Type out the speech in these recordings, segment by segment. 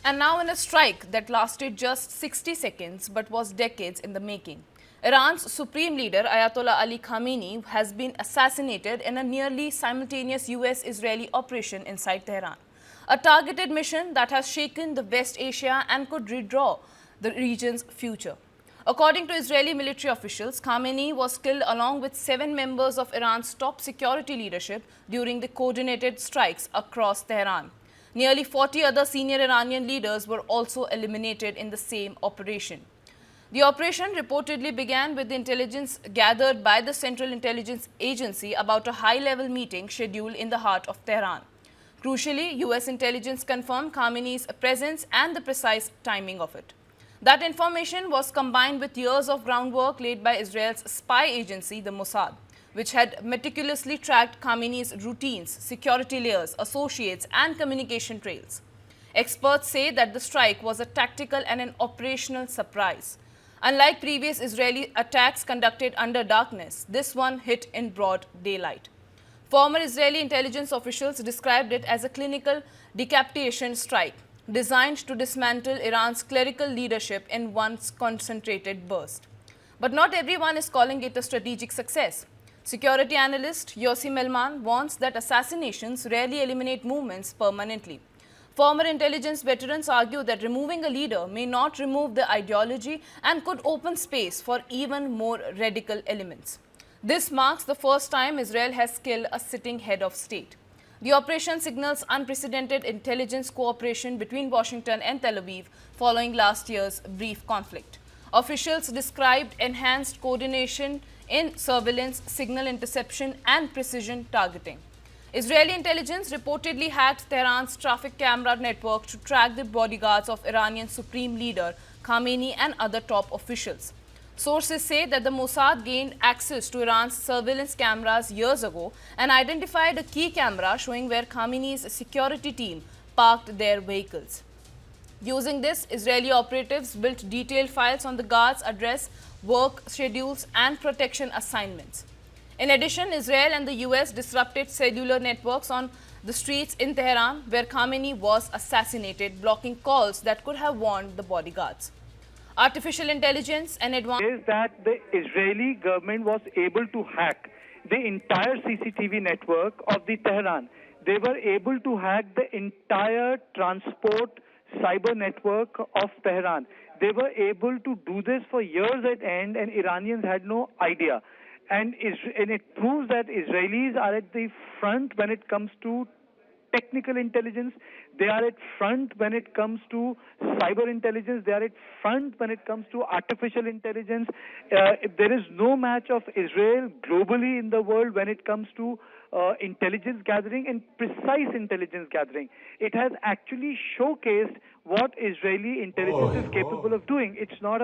And now in a strike that lasted just 60 seconds but was decades in the making. Iran's Supreme Leader Ayatollah Ali Khamenei has been assassinated in a nearly simultaneous US-Israeli operation inside Tehran. A targeted mission that has shaken the West Asia and could redraw the region's future. According to Israeli military officials, Khamenei was killed along with 7 members of Iran's top security leadership during the coordinated strikes across Tehran. Nearly 40 other senior Iranian leaders were also eliminated in the same operation. The operation reportedly began with the intelligence gathered by the Central Intelligence Agency about a high-level meeting scheduled in the heart of Tehran. Crucially, US intelligence confirmed Khamenei's presence and the precise timing of it. That information was combined with years of groundwork laid by Israel's spy agency, the Mossad, which had meticulously tracked Khamenei's routines, security layers, associates, and communication trails. Experts say that the strike was a tactical and an operational surprise. Unlike previous Israeli attacks conducted under darkness, this one hit in broad daylight. Former Israeli intelligence officials described it as a clinical decapitation strike, designed to dismantle Iran's clerical leadership in one concentrated burst. But not everyone is calling it a strategic success. Security analyst Yossi Melman warns that assassinations rarely eliminate movements permanently. Former intelligence veterans argue that removing a leader may not remove the ideology and could open space for even more radical elements. This marks the first time Israel has killed a sitting head of state. The operation signals unprecedented intelligence cooperation between Washington and Tel Aviv following last year's brief conflict. Officials described enhanced coordination in surveillance, signal interception, and precision targeting. Israeli intelligence reportedly hacked Tehran's traffic camera network to track the bodyguards of Iranian Supreme Leader Khamenei and other top officials. Sources say that the Mossad gained access to Iran's surveillance cameras years ago and identified a key camera showing where Khamenei's security team parked their vehicles. Using this, Israeli operatives built detailed files on the guards' address, work schedules, and protection assignments. In addition, Israel and the US disrupted cellular networks on the streets in Tehran where Khamenei was assassinated, blocking calls that could have warned the bodyguards. Artificial intelligence and advanced is that the Israeli government was able to hack the entire CCTV network of the Tehran. They were able to hack the entire transport cyber network of Tehran. They were able to do this for years at end, and Iranians had no idea. And it proves that Israelis are at the front when it comes to technical intelligence. They are at front when it comes to cyber intelligence. They are at front when it comes to artificial intelligence. There is no match of Israel globally in the world when it comes to intelligence gathering and precise intelligence gathering. It has actually showcased what Israeli intelligence is capable of doing. It's not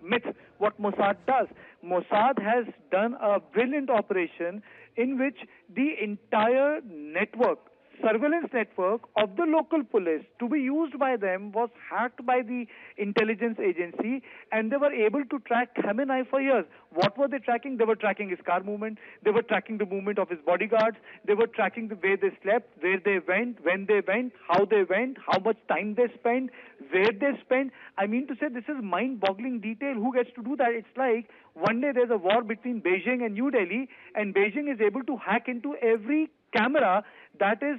myth what Mossad does. Mossad has done a brilliant operation in which the entire network, surveillance network of the local police to be used by them was hacked by the intelligence agency, and they were able to track Khamenei for years. What were they tracking? They were tracking his car movement. They were tracking the movement of his bodyguards. They were tracking the way they slept, where they went, when they went, how much time they spent, where they spent. I mean to say, this is mind-boggling detail. Who gets to do that? It's like one day there's a war between Beijing and New Delhi, and Beijing is able to hack into every camera that is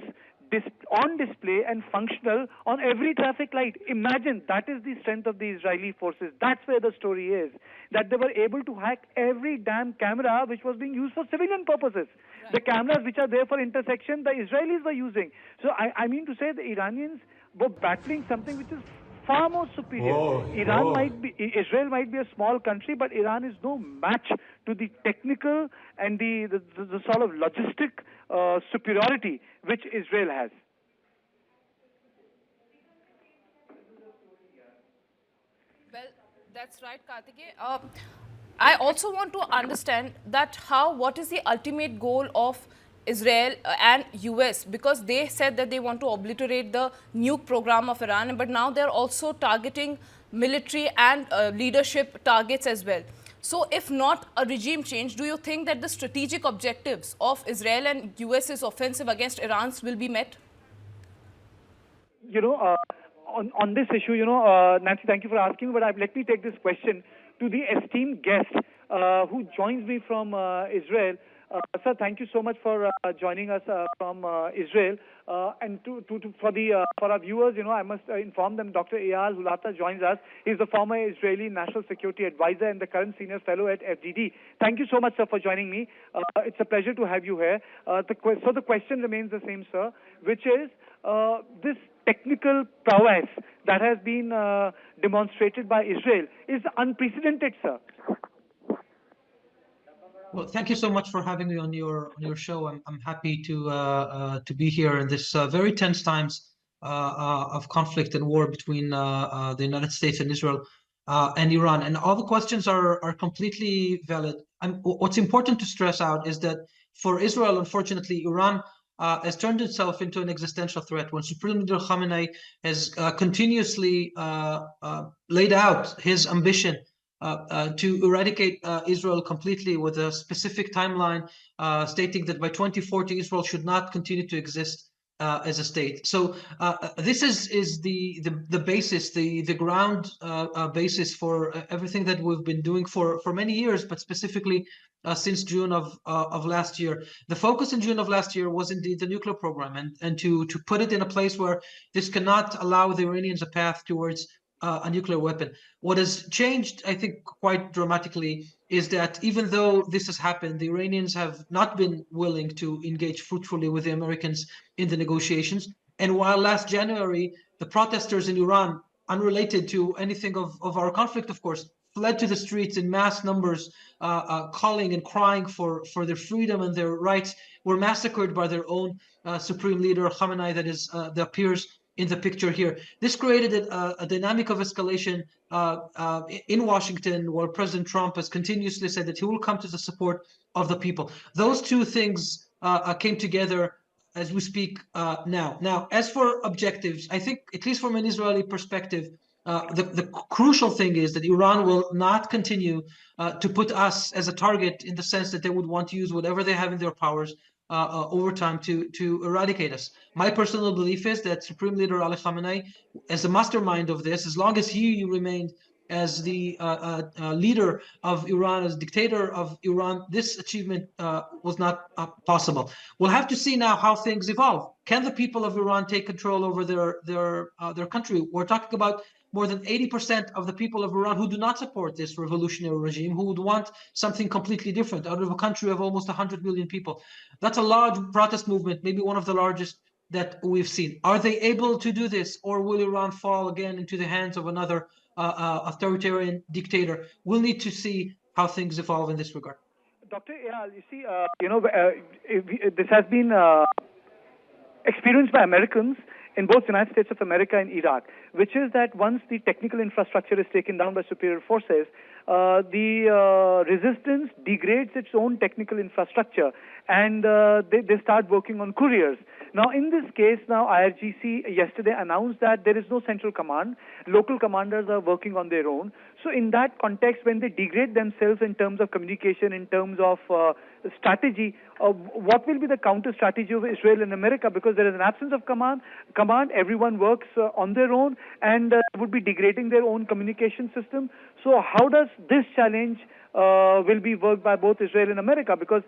on display and functional on every traffic light. Imagine, that is the strength of the Israeli forces. That's where the story is, that they were able to hack every damn camera which was being used for civilian purposes. Right. The cameras which are there for intersection, the Israelis were using. So I mean to say, the Iranians were battling something which is far more superior. Israel might be a small country, but Iran is no match to the technical and the sort of logistic superiority which Israel has. Well, that's right, Kartikeya. I also want to understand that what is the ultimate goal of Israel and US, because they said that they want to obliterate the nuke program of Iran, but now they're also targeting military and leadership targets as well. So if not a regime change, do you think that the strategic objectives of Israel and US's offensive against Iran will be met? You know, on this issue, Nancy, thank you for asking, but let me take this question to the esteemed guest who joins me from Israel. Sir, thank you so much for joining us from Israel. And for our viewers, I must inform them Dr. Eyal Hulata joins us. He's the former Israeli National Security Advisor and the current Senior Fellow at FGD. Thank you so much, sir, for joining me. It's a pleasure to have you here. So the question remains the same, sir, which is this technical prowess that has been demonstrated by Israel is unprecedented, sir. Well, thank you so much for having me on your show. I'm happy to be here in this very tense times of conflict and war between the United States and Israel and Iran. And all the questions are completely valid. What's important to stress out is that for Israel, unfortunately, Iran has turned itself into an existential threat. When Supreme Leader Khamenei has continuously laid out his ambition to eradicate Israel completely with a specific timeline stating that by 2040 Israel should not continue to exist as a state. So this is the basis, the ground basis for everything that we've been doing for many years, but specifically since June of last year. The focus in June of last year was indeed the nuclear program, and to put it in a place where this cannot allow the Iranians a path towards a nuclear weapon. What has changed, I think, quite dramatically is that even though this has happened, the Iranians have not been willing to engage fruitfully with the Americans in the negotiations. And while last January, the protesters in Iran, unrelated to anything of our conflict, of course, fled to the streets in mass numbers, calling and crying for their freedom and their rights, were massacred by their own Supreme Leader Khamenei that appears in the picture here. This created a dynamic of escalation in Washington, where President Trump has continuously said that he will come to the support of the people. Those two things came together as we speak now. Now, as for objectives, I think, at least from an Israeli perspective, the crucial thing is that Iran will not continue to put us as a target, in the sense that they would want to use whatever they have in their powers over time to eradicate us. My personal belief is that Supreme Leader Ali Khamenei, as the mastermind of this, as long as he remained as the leader of Iran, as dictator of Iran, this achievement was not possible. We'll have to see now how things evolve. Can the people of Iran take control over their country? We're talking about more than 80% of the people of Iran who do not support this revolutionary regime, who would want something completely different out of a country of almost 100 million people. That's a large protest movement, maybe one of the largest that we've seen. Are they able to do this, or will Iran fall again into the hands of another authoritarian dictator? We'll need to see how things evolve in this regard. Dr. Eyal, you see, this has been experienced by Americans in both the United States of America and Iraq, which is that once the technical infrastructure is taken down by superior forces, the resistance degrades its own technical infrastructure, and they start working on couriers. Now, in this case, IRGC yesterday announced that there is no central command. Local commanders are working on their own. So in that context, when they degrade themselves in terms of communication, in terms of strategy, what will be the counter strategy of Israel and America? Because there is an absence of command, everyone works on their own, and would be degrading their own communication system. So how does this challenge will be worked by both Israel and America? Because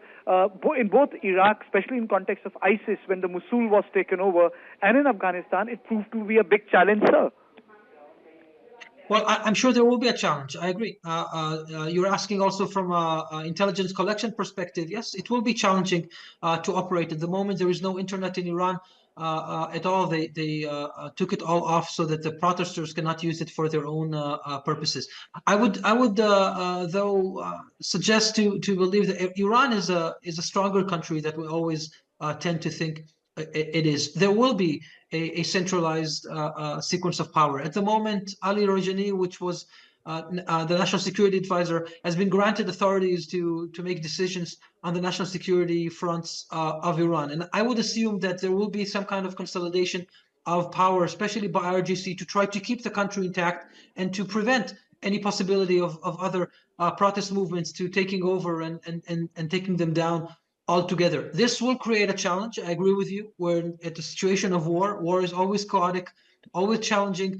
in both Iraq, especially in context of ISIS, when the Mosul was taken over, and in Afghanistan, it proved to be a big challenge, sir. Well, I'm sure there will be a challenge. I agree. You're asking also from an intelligence collection perspective. Yes, it will be challenging to operate. At the moment, there is no internet in Iran at all. They took it all off so that the protesters cannot use it for their own purposes. I would though suggest to believe that Iran is a stronger country than we always tend to think it is. There will be a centralized sequence of power. At the moment, Ali Rojani, which was the national security advisor, has been granted authorities to make decisions on the national security fronts of Iran. And I would assume that there will be some kind of consolidation of power, especially by IRGC, to try to keep the country intact and to prevent any possibility of other protest movements to taking over and taking them down altogether. This will create a challenge. I agree with you. We're at a situation of war. War is always chaotic always challenging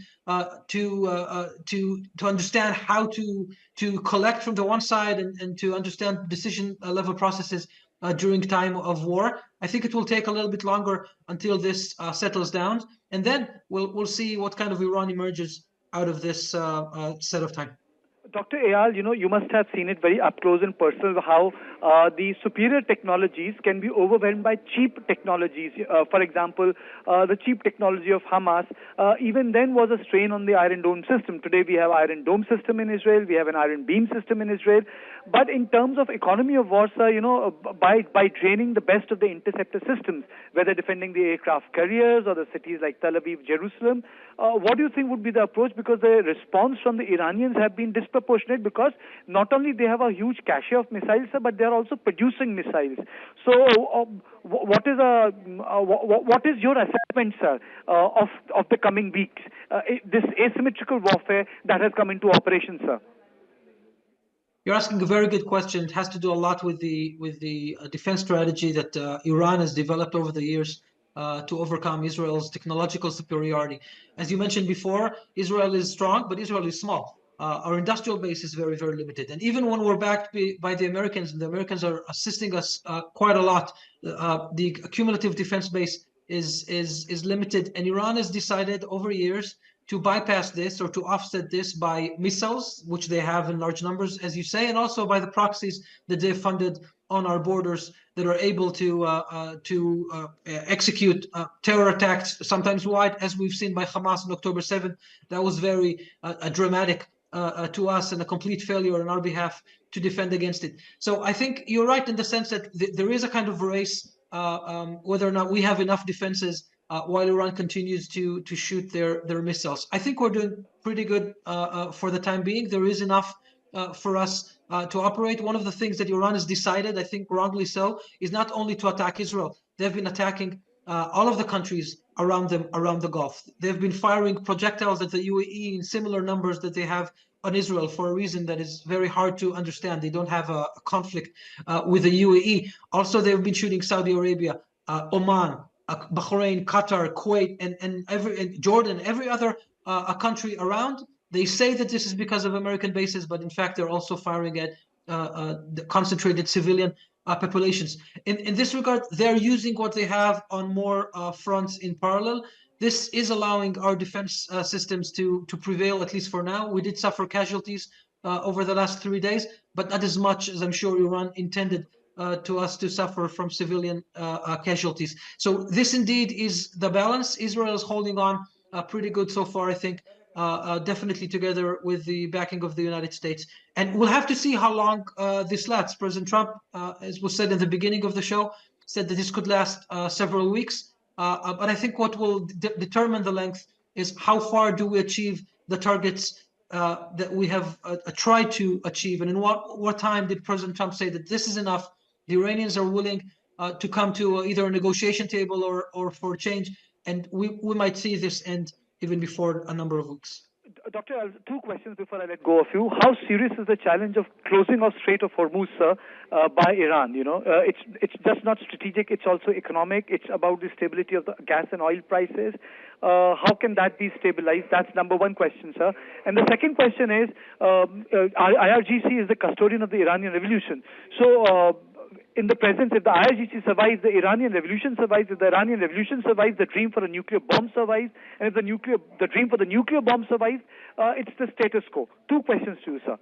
to understand how to collect from the one side and to understand decision level processes during time of war. I think it will take a little bit longer until this settles down, and then we'll see what kind of Iran emerges out of this set of time. Dr. Ayal, you must have seen it very up close and personal how the superior technologies can be overwhelmed by cheap technologies. For example, the cheap technology of Hamas even then was a strain on the Iron Dome system. Today we have Iron Dome system in Israel, we have an Iron Beam system in Israel. But in terms of economy of war, sir, by draining the best of the interceptor systems, whether defending the aircraft carriers or the cities like Tel Aviv, Jerusalem, what do you think would be the approach? Because the response from the Iranians have been disproportionate, because not only they have a huge cache of missiles, sir, but they are also producing missiles. So what is your assessment, sir, of the coming weeks, this asymmetrical warfare that has come into operation, sir? You're asking a very good question. It has to do a lot with the defense strategy that Iran has developed over the years to overcome Israel's technological superiority. As you mentioned before, Israel is strong, but Israel is small. Our industrial base is very, very limited. And even when we're backed by the Americans, and the Americans are assisting us quite a lot, the cumulative defense base is limited. And Iran has decided over years to bypass this or to offset this by missiles, which they have in large numbers, as you say, and also by the proxies that they've funded on our borders that are able to execute terror attacks, sometimes wide, as we've seen by Hamas on October 7th. That was very dramatic to us and a complete failure on our behalf to defend against it. So I think you're right in the sense that there is a kind of race whether or not we have enough defenses while Iran continues to shoot their missiles. I think we're doing pretty good for the time being. There is enough for us to operate. One of the things that Iran has decided, I think wrongly so, is not only to attack Israel. They've been attacking all of the countries around them, around the Gulf. They've been firing projectiles at the UAE in similar numbers that they have on Israel for a reason that is very hard to understand. They don't have a conflict with the UAE. Also, they've been shooting Saudi Arabia, Oman, Bahrain, Qatar, Kuwait, and Jordan, every other country around. They say that this is because of American bases, but in fact, they're also firing at the concentrated civilian populations. In this regard, they're using what they have on more fronts in parallel. This is allowing our defense systems to prevail, at least for now. We did suffer casualties over the last 3 days, but not as much as I'm sure Iran intended to us to suffer from civilian casualties. So this indeed is the balance. Israel is holding on pretty good so far, I think, definitely together with the backing of the United States. And we'll have to see how long this lasts. President Trump, as was said in the beginning of the show, said that this could last several weeks. But I think what will determine the length is how far do we achieve the targets that we have tried to achieve, and in what time did President Trump say that this is enough? The Iranians are willing to come to either a negotiation table or for change, and we might see this end even before a number of weeks. Doctor, two questions before I let go of you. How serious is the challenge of closing of Strait of Hormuz, sir, by Iran? It's just not strategic; it's also economic. It's about the stability of the gas and oil prices. How can that be stabilized? That's number one question, sir. And the second question is, IRGC is the custodian of the Iranian Revolution. So, in the present, if the IRGC survives, the Iranian Revolution survives. If the Iranian Revolution survives, the dream for a nuclear bomb survives. And if the dream for the nuclear bomb survives, it's the status quo. Two questions to you, sir.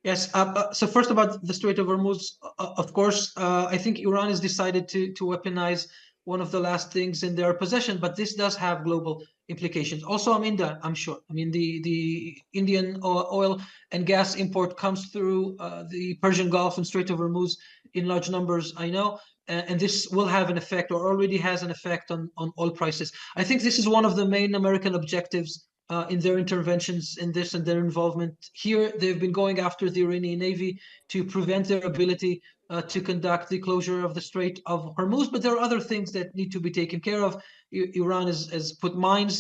Yes. So first about the Strait of Hormuz, of course, I think Iran has decided to weaponize one of the last things in their possession, but this does have global implications. Also, I'm sure. I mean, the Indian oil and gas import comes through the Persian Gulf and Strait of Hormuz in large numbers, I know, and this will have an effect, or already has an effect, on oil prices. I think this is one of the main American objectives in their interventions in this and their involvement here. They've been going after the Iranian Navy to prevent their ability to conduct the closure of the Strait of Hormuz, but there are other things that need to be taken care of. Iran has put mines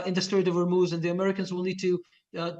in the Strait of Hormuz, and the Americans will need to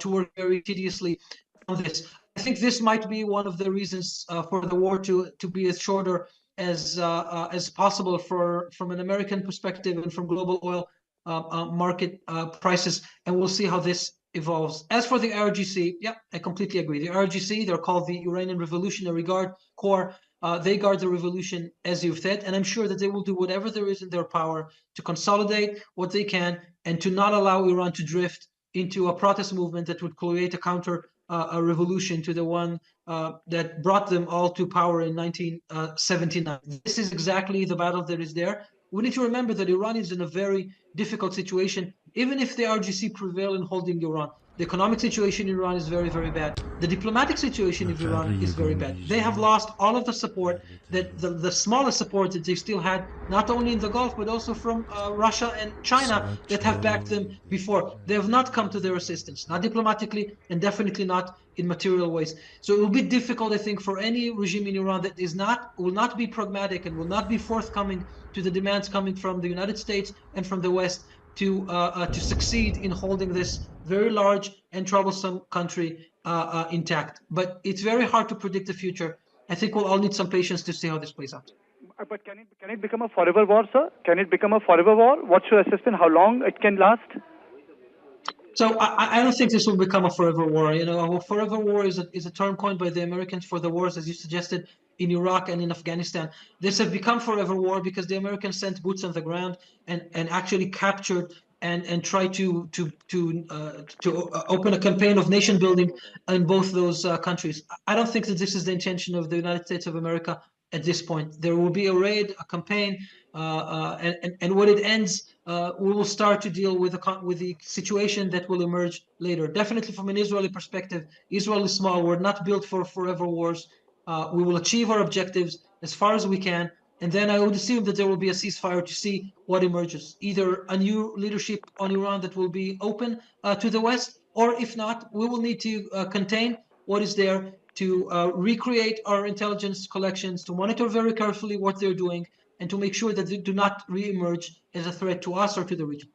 work very tediously on this. I think this might be one of the reasons for the war to be as shorter as possible from an American perspective and from global oil market prices, and we'll see how this evolves. As for the IRGC, yeah, I completely agree. The IRGC, they're called the Iranian Revolutionary Guard Corps. They guard the revolution, as you've said, and I'm sure that they will do whatever there is in their power to consolidate what they can and to not allow Iran to drift into a protest movement that would create a counter a revolution to the one that brought them all to power in 1979. This is exactly the battle that is there. We need to remember that Iran is in a very difficult situation, even if the RGC prevail in holding Iran. The economic situation in Iran is very, very bad. The diplomatic situation of Iran is very bad. They have lost all of the support, that the smallest support that they still had, not only in the Gulf, but also from Russia and China that have backed them before. They have not come to their assistance, not diplomatically and definitely not in material ways. So it will be difficult, I think, for any regime in Iran that will not be pragmatic and will not be forthcoming to the demands coming from the United States and from the West to succeed in holding this very large and troublesome country intact. But it's very hard to predict the future. I think we'll all need some patience to see how this plays out. But can it become a forever war, sir? Can it become a forever war? What's your assessment? How long it can last? So I don't think this will become a forever war. You know, a forever war is a term coined by the Americans for the wars, as you suggested, in Iraq and in Afghanistan. This have become forever war because the Americans sent boots on the ground and actually captured and tried to open a campaign of nation building in both those countries. I don't think that this is the intention of the United States of America at this point. There will be a raid, a campaign, and when it ends, we will start to deal with the situation that will emerge later. Definitely from an Israeli perspective, Israel is small. We're not built for forever wars. We will achieve our objectives as far as we can, and then I would assume that there will be a ceasefire to see what emerges. Either a new leadership on Iran that will be open to the West, or if not, we will need to contain what is there, to recreate our intelligence collections, to monitor very carefully what they're doing, and to make sure that they do not re-emerge as a threat to us or to the region.